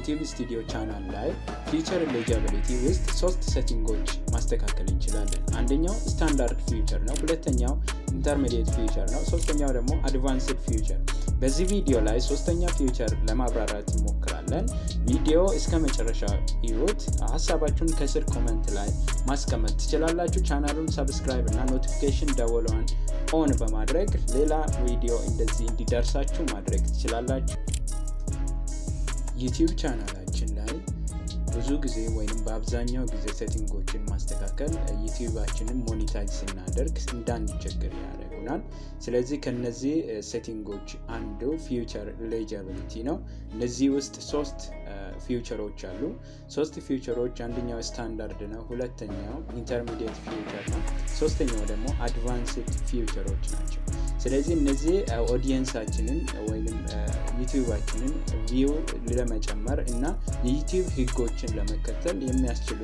YouTube Studio ቻናል ላይ ፊቸር ኤሊጂቢሊቲ ውስጥ ሶስት ሴቲንጎች ማስተካከል እንችላለን። አንደኛው ስታንዳርድ ፊቸር ነው፣ ሁለተኛው ኢንተርሚዲየት ፊቸር ነው፣ ሶስተኛው ደግሞ አድቫንስድ ፊቸር። በዚህ ቪዲዮ ላይ ሶስተኛ ፊቸር ለማብራራት እንሞክራለን። ቪዲዮ እስከ መጨረሻ ይዩት። ሐሳባችሁን ከስር ኮሜንት ላይ ማስቀመጥ ትችላላችሁ። ቻናሉን ሰብስክራይብ እና ኖቲፊኬሽን ደወሏን ኦን በማድረግ ሌላ ቪዲዮ እንደዚህ እንዲደርሳችሁ ማድረግ ትችላላችሁ። YouTube ቻናላችን ላይ ብዙ ጊዜ ወይንም በአብዛኛው ጊዜ ሴቲንጎችን ማስተካከል ዩቲዩባችንን ሞኔታይዝ ስናደርግ እንዳንቸገር ያደርጉናል። ስለዚህ ከነዚህ ሴቲንጎች አንዱ ፊቸር ኤሊጂቢሊቲ ነው። እነዚህ ውስጥ ሶስት ፊቸሮች አሉ። ሶስት ፊቸሮች፣ አንደኛው ስታንዳርድ ነው፣ ሁለተኛው ኢንተርሚዲየት ፊቸር ነው፣ ሶስተኛው ደግሞ አድቫንስድ ፊቸሮች ናቸው። ስለዚህ እነዚህ ኦዲየንሳችንን ወይንም ዩቲዩባችንን ቪው ለመጨመር እና የዩቲዩብ ህጎችን ለመከተል የሚያስችሉ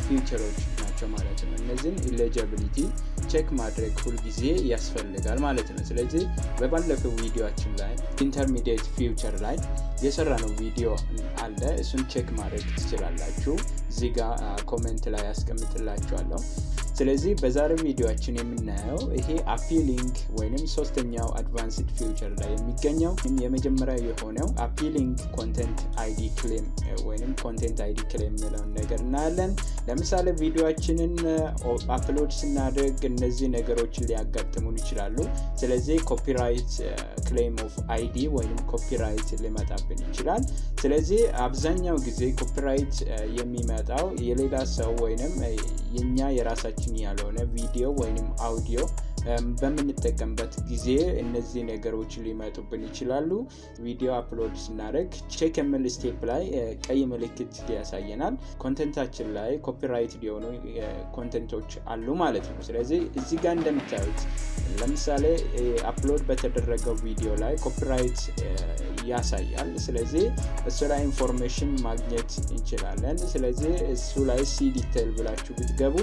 ፊቸሮች ናቸው ማለት ነው። እነዚህን ኤሊጂቢሊቲ ቼክ ማድረግ ሁል ጊዜ ያስፈልጋል ማለት ነው። ስለዚህ በባለፈው ቪዲዮአችን ላይ ኢንተርሚዲየት ፊቸር ላይ የሰራነው ቪዲዮ አለ፣ እሱን ቼክ ማድረግ ትችላላችሁ። እዚህ ጋር ኮሜንት ላይ ያስቀምጥላችኋለሁ። ስለዚህ በዛሬው ቪዲዮአችን የምናየው ይሄ አፒሊንግ ወይንም ሶስተኛው አድቫንስድ ፊቸር ላይ የሚገኘው የመጀመሪያ የሆነው አፒሊንግ ኮንቴንት አይዲ ክሌም ወይንም ኮንቴንት አይዲ ክሌም የሚለውን ነገር እናያለን። ለምሳሌ ቪዲዮአችንን አፕሎድ ስናደርግ እነዚህ ነገሮችን ሊያጋጥሙን ይችላሉ። ስለዚህ ኮፒራይት ክሌም ኦፍ አይዲ ወይንም ኮፒራይት ሊመጣብን ይችላል። ስለዚህ አብዛኛው ጊዜ ኮፒራይት የሚመጣው የሌላ ሰው ወይንም የኛ የራሳችን ያልሆነ ቪዲዮ ወይንም አውዲዮ በምንጠቀምበት ጊዜ እነዚህ ነገሮች ሊመጡብን ይችላሉ። ቪዲዮ አፕሎድ ስናደርግ ቼክ የሚል ስቴፕ ላይ ቀይ ምልክት ያሳየናል። ኮንቴንታችን ላይ ኮፒራይት ሊሆኑ ኮንቴንቶች አሉ ማለት ነው። ስለዚህ እዚህ ጋር እንደምታዩት ለምሳሌ አፕሎድ በተደረገው ቪዲዮ ላይ ኮፒራይት ያሳያል። ስለዚህ እሱ ላይ ኢንፎርሜሽን ማግኘት እንችላለን። ስለዚህ እሱ ላይ ሲ ዲቴል ብላችሁ ብትገቡ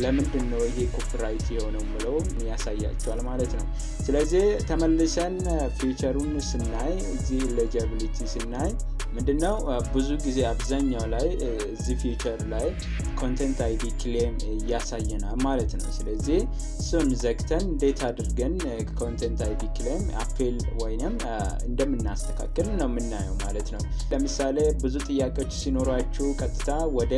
ለምንድን ነው ይሄ ኮፒራይት የሆነው ብለው ያሳያቸዋል ማለት ነው። ስለዚህ ተመልሰን ፊቸሩን ስናይ እዚህ ኤሊጂቢሊቲ ስናይ ምንድነው ብዙ ጊዜ አብዛኛው ላይ እዚህ ፊቸር ላይ ኮንቴንት አይዲ ክሌም ያሳየናል ማለት ነው። ስለዚህ እሱን ዘግተን እንዴት አድርገን ኮንቴንት አይዲ ክሌም አፒል ወይንም እንደምናስተካክል ነው የምናየው ማለት ነው። ለምሳሌ ብዙ ጥያቄዎች ሲኖራችሁ ቀጥታ ወደ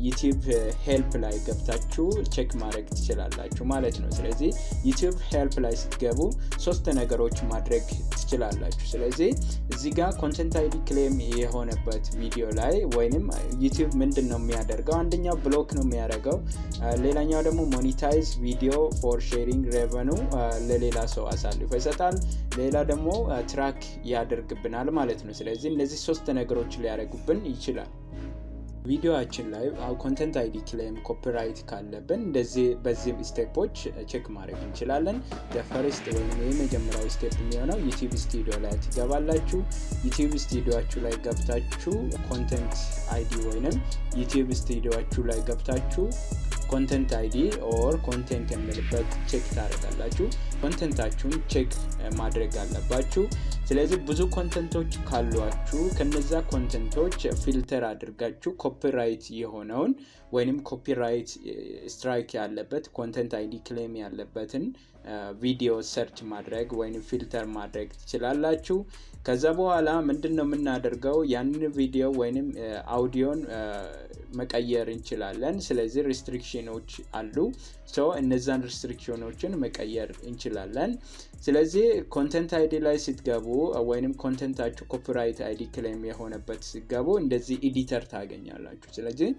YouTube ሄልፕ ላይ ገብታችሁ ቼክ ማድረግ ትችላላችሁ ማለት ነው። ስለዚህ YouTube ሄልፕ ላይ ስትገቡ ሶስት ነገሮች ማድረግ ትችላላችሁ። ስለዚህ እዚህ ጋር ኮንቴንት አይዲ ክሌም የሆነበት ቪዲዮ ላይ ወይንም YouTube ምንድነው የሚያደርገው? አንደኛው ብሎክ ነው የሚያደርገው፣ ሌላኛው ደግሞ ሞኔታይዝ ቪዲዮ ፎር ሼሪንግ ሬቨኑ ለሌላ ሰው አሳልፎ ይሰጣል፣ ሌላ ደግሞ ትራክ ያደርግብናል ማለት ነው። ስለዚህ እነዚህ ሶስት ነገሮች ሊያደርጉብን ይችላል። ቪዲዮአችን ላይ ኮንቴንት አይዲ ክሌም ኮፒራይት ካለብን እንደዚህ በዚህ ስቴፖች ቼክ ማድረግ እንችላለን። ፈርስት ወይም የመጀመሪያው ስቴፕ የሚሆነው YouTube ስቱዲዮ ላይ ትገባላችሁ። YouTube ስቱዲዮአችሁ ላይ ገብታችሁ ኮንቴንት አይዲ ወይንም YouTube ስቱዲዮአችሁ ላይ ገብታችሁ ኮንቴንት አይዲ ኦር ኮንቴንት የሚልበት ቼክ ታደርጋላችሁ። ኮንቴንታችሁን ቼክ ማድረግ አለባችሁ። ስለዚህ ብዙ ኮንቴንቶች ካሏችሁ ከነዛ ኮንቴንቶች ፊልተር አድርጋችሁ ኮፒራይት የሆነውን ወይንም ኮፒራይት ስትራይክ ያለበት ኮንቴንት አይዲ ክሌም ያለበትን ቪዲዮ ሰርች ማድረግ ወይንም ፊልተር ማድረግ ትችላላችሁ። ከዛ በኋላ ምንድነው የምናደርገው? ያንን ቪዲዮ ወይንም አውዲዮን መቀየር እንችላለን። ስለዚህ ሪስትሪክሽኖች አሉ። እነዛን ሪስትሪክሽኖችን መቀየር እንችላለን። ስለዚህ ኮንቴንት አይዲ ላይ ስትገቡ ወይንም ኮንቴንታችሁ ኮፒራይት አይዲ ክሌም የሆነበት ስትገቡ እንደዚህ ኤዲተር ታገኛላችሁ። ስለዚህ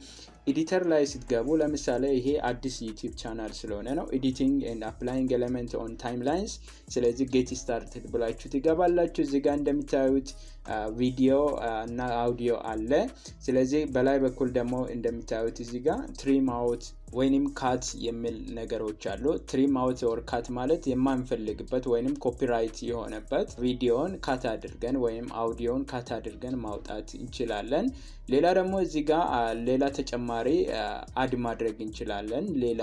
ኤዲተር ላይ ስትገቡ ለምሳሌ ይሄ አዲስ YouTube ቻናል ስለሆነ ነው ኤዲቲንግ ኤንድ አፕላይንግ ኤሌመንት ኦን ታይምላይንስ። ስለዚህ ጌት ስታርትድ ብላችሁ ትገባላችሁ። እዚህ ጋር እንደምታዩት ቪዲዮ እና አውዲዮ አለ። ስለዚህ በላይ በኩል ደግሞ እንደምታዩት እዚህ ጋር ትሪም አውት ወይንም ካት የሚል ነገሮች አሉ። ትሪም አውት ኦር ካት ማለት የማንፈልግበት ወይንም ኮፒራይት የሆነበት ቪዲዮን ካት አድርገን ወይንም አውዲዮን ካት አድርገን ማውጣት እንችላለን። ሌላ ደግሞ እዚህ ጋር ሌላ ተጨማሪ አድ ማድረግ እንችላለን። ሌላ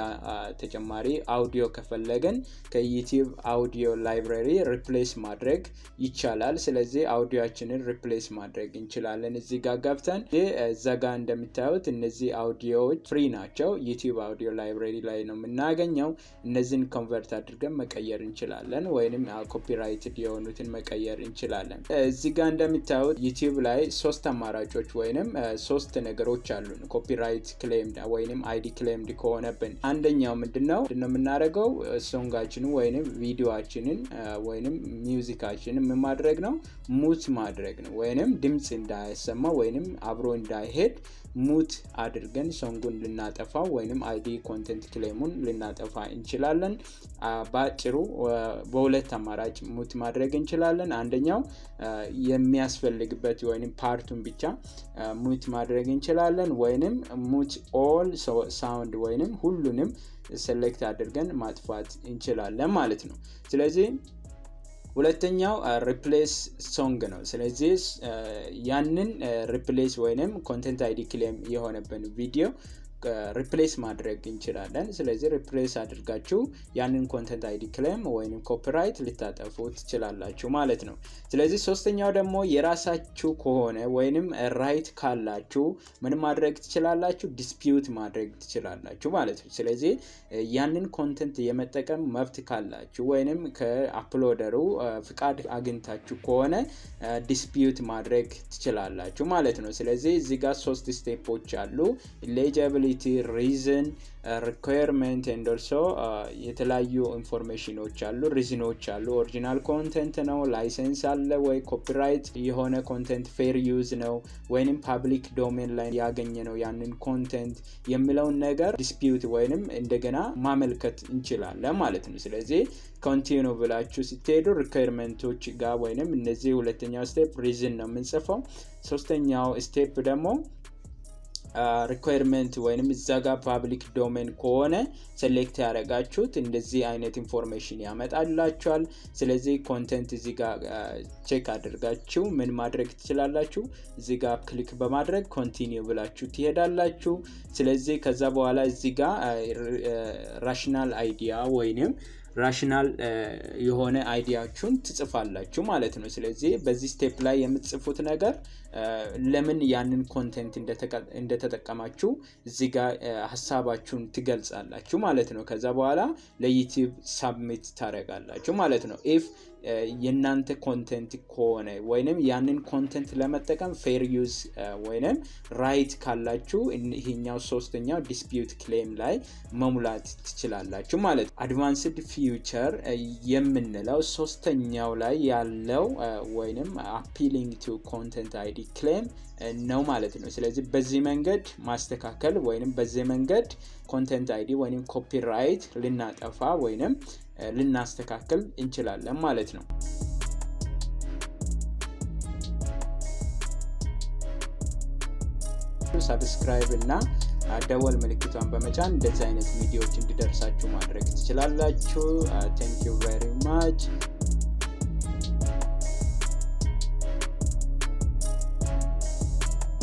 ተጨማሪ አውዲዮ ከፈለገን ከዩቲዩብ አውዲዮ ላይብራሪ ሪፕሌስ ማድረግ ይቻላል። ስለዚህ አውዲዮአችንን ሪፕሌስ ማድረግ እንችላለን። እዚህ ጋር ገብተን እዛ ጋር እንደምታዩት እነዚህ አውዲዮዎች ፍሪ ናቸው። ዩቲዩብ አውዲዮ ላይብራሪ ላይ ነው የምናገኘው። እነዚህን ኮንቨርት አድርገን መቀየር እንችላለን ወይንም ኮፒራይትድ የሆኑትን መቀየር እንችላለን። እዚህ ጋር እንደምታዩት ዩቲዩብ ላይ 3 አማራጮች ወይንም 3 ነገሮች አሉ። ኮፒራይት ክሌምድ ወይንም አይዲ ክሌምድ ከሆነብን አንደኛው ምንድነው የምናደርገው? ሶንጋችንን ወይንም ቪዲዮአችንን ወይንም ሚውዚካችንን ምን ማድረግ ነው? ሙት ማድረግ ነው። ወይንም ድምጽ እንዳይሰማ ወይንም አብሮ እንዳይሄድ ሙት አድርገን ሶንጉን ልናጠፋው ወይንም አይዲ ኮንቴንት ክሌሙን ልናጠፋ እንችላለን። ባጭሩ በሁለት አማራጭ ሙት ማድረግ እንችላለን። አንደኛው የሚያስፈልግበት ወይንም ፓርቱን ብቻ ሙት ማድረግ እንችላለን ወይንም ሙት ኦል ሳውንድ ወይንም ሁሉንም ሴሌክት አድርገን ማጥፋት እንችላለን ማለት ነው። ስለዚህ ሁለተኛው ሪፕሌስ ሶንግ ነው። ስለዚህ ያንን ሪፕሌስ ወይንም ኮንቴንት አይዲ ክሌም የሆነብን ቪዲዮ ሪፕሌስ ማድረግ እንችላለን። ስለዚህ ሪፕሌስ አድርጋችሁ ያንን ኮንቴንት አይዲ ክሌም ወይንም ኮፒራይት ልታጠፉ ትችላላችሁ ማለት ነው። ስለዚህ ሶስተኛው ደግሞ የራሳችሁ ከሆነ ወይንም ራይት ካላችሁ ምን ማድረግ ትችላላችሁ? ዲስፒዩት ማድረግ ትችላላችሁ ማለት ነው። ስለዚህ ያንን ኮንቴንት የመጠቀም መብት ካላችሁ ወይንም ከአፕሎደሩ ፍቃድ አግኝታችሁ ከሆነ ዲስፒዩት ማድረግ ትችላላችሁ ማለት ነው። ስለዚህ እዚህ ጋር 3 ስቴፖች አሉ። Eligibility, reason, requirement and also የተለያዩ ኢንፎርሜሽኖች አሉ፣ ሪዝኖች አሉ። ኦሪጂናል ኮንቴንት ነው፣ ላይሰንስ አለ ወይ፣ ኮፒራይት የሆነ ኮንቴንት ፌር ዩዝ ነው ወይንም ፐብሊክ ዶሜን ላይ ያገኘ ነው ያንን ኮንቴንት የሚለውን ነገር ዲስፒዩት ወይንም እንደገና ማመልከት እንችላለን ማለት ነው። ስለዚህ ኮንቲኒዩ ብላችሁ ስትሄዱ ሪኳየርመንቶች ጋር ወይንም እነዚህ ሁለተኛው ስቴፕ ሪዝን ነው የምንጽፈው። ሶስተኛው ስቴፕ ደግሞ ሪኳየርመንት ወይንም እዛ ጋር ፐብሊክ ዶሜን ከሆነ ሴሌክት ያደረጋችሁት እንደዚህ አይነት ኢንፎርሜሽን ያመጣላችኋል። ስለዚህ ኮንቴንት እዚህ ጋር ቼክ አድርጋችሁ ምን ማድረግ ትችላላችሁ? እዚህ ጋር ክሊክ በማድረግ ኮንቲኒዩ ብላችሁ ትሄዳላችሁ። ስለዚህ ከዛ በኋላ እዚህ ጋር ራሽናል አይዲያ ወይንም ራሽናል የሆነ አይዲያችሁን ትጽፋላችሁ ማለት ነው። ስለዚህ በዚህ ስቴፕ ላይ የምትጽፉት ነገር ለምን ያንን ኮንቴንት እንደተጠቀማችሁ እዚህ ጋር ሐሳባችሁን ትገልጻላችሁ ማለት ነው። ከዛ በኋላ ለዩቲዩብ ሳብሚት ታደርጋላችሁ ማለት ነው። ኢፍ የናንተ ኮንቴንት ከሆነ ወይንም ያንን ኮንቴንት ለመጠቀም ፌር ዩዝ ወይንም ራይት ካላችሁ ይሄኛው ሶስተኛው ዲስፒዩት ክሌም ላይ መሙላት ትችላላችሁ ማለት ነው። አድቫንስድ ፊውቸር የምንለው ሶስተኛው ላይ ያለው ወይንም አፒሊንግ ቱ ኮንቴንት አይዲ ክሌም ነው ማለት ነው። ስለዚህ በዚህ መንገድ ማስተካከል ወይንም በዚህ መንገድ ኮንቴንት አይዲ ወይንም ኮፒራይት ልናጠፋ ወይንም ልናስተካከል እንችላለን ማለት ነው። ሰብስክራይብ እና ደወል ምልክቷን በመጫን እንደዚህ አይነት ቪዲዮዎች እንዲደርሳችሁ ማድረግ ትችላላችሁ። Thank you very much.